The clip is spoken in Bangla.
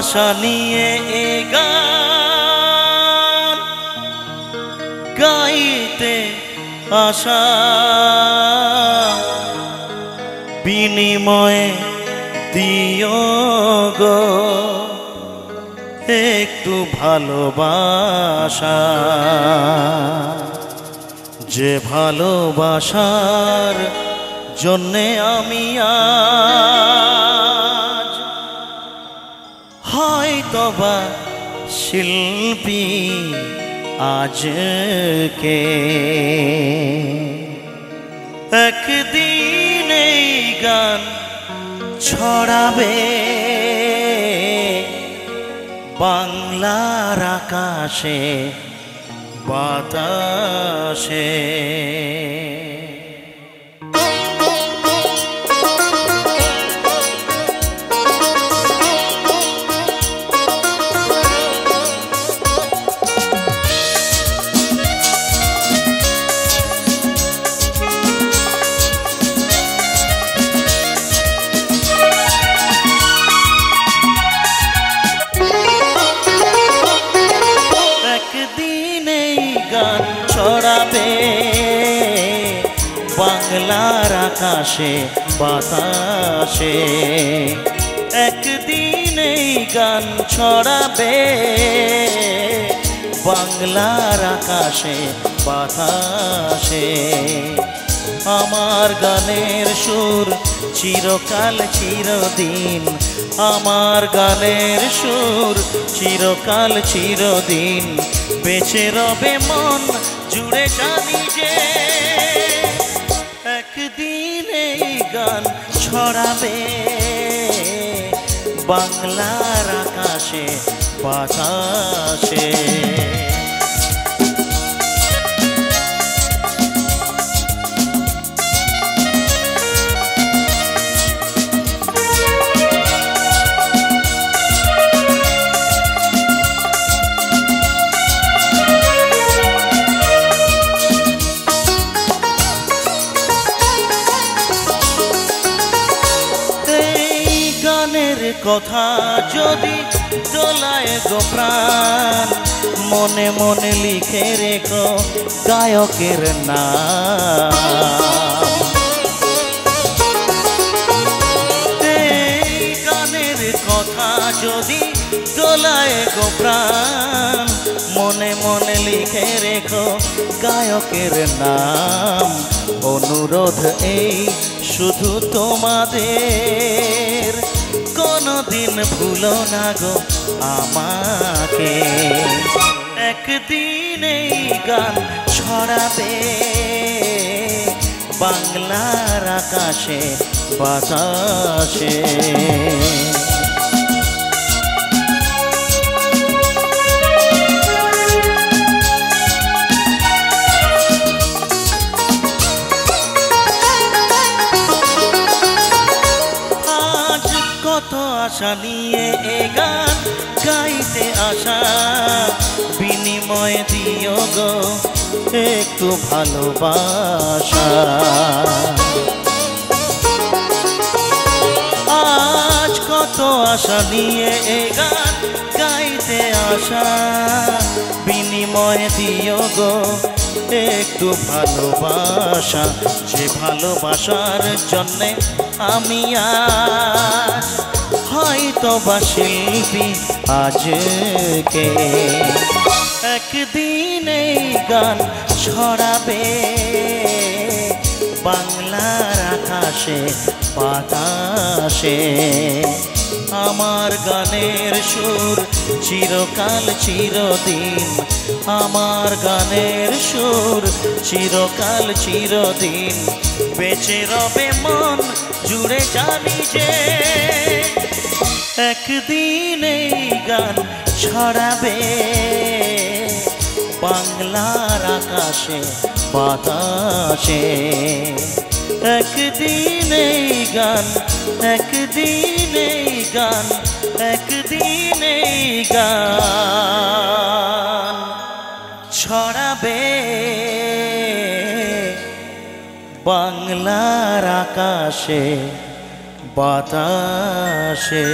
আশা নিয়ে এ গান গাইতে আসা, বিনিময়ে দিও গো একটু ভালোবাসা, যে ভালোবাসার জন্যে আমি আজ হয়তোবা শিল্পী আজকে। একদিন এই গান ছড়াবে বাংলার আকাশে বাতাসে। ছড়াবে বাংলার আকাশে বাতাসে, একদিন এই গান ছড়াবে বাংলার আকাশে বাতাসে। আমার গানের সুর চিরকাল চিরদিন, আমার গানের সুর চিরকাল চিরদিন বেঁচে রবে মন জুড়ে, জানি যে একদিন এই গান ছড়াবে বাংলার আকাশে বাতাসে। কথা যদি দোলায় গো প্রাণ, মনে মনে লিখে রেখো গায়কের নাম। এই গানের কথা যদি দোলায় গো প্রাণ, মনে মনে লিখে রেখো গায়কের নাম। অনুরোধ এই শুধু তোমাদের, কোনদিন ভুলো না গো আমাকে। একদিন এই গান ছড়াবে বাংলার আকাশে বাতাসে। কত আশা নিয়ে এ গান গাইতে আসা, বিনিময়ে দিও গো একটু ভালোবাসা। আজ কত আশা নিয়ে এ গান গাইতে আসা, বিনিময়ে দিও গো একটু ভালোবাসা, যে ভালোবাসার জন্যে আমি আজ হয়তোবা শিল্পী আজকে। একদিন এই গান ছড়াবে বাংলার আকাশে বাতাসে। আমার গানের সুর চিরকাল চিরদিন, আমার গানের সুর চিরকাল চিরদিন বেঁচে রবে মন জুড়ে, জানি যে একদিন এই গান ছড়াবে বাংলার আকাশে বাতাসে। একদিন এই গান, একদিন এই গান, একদিন এই গান ছড়াবে বাংলার আকাশে বাতাসে।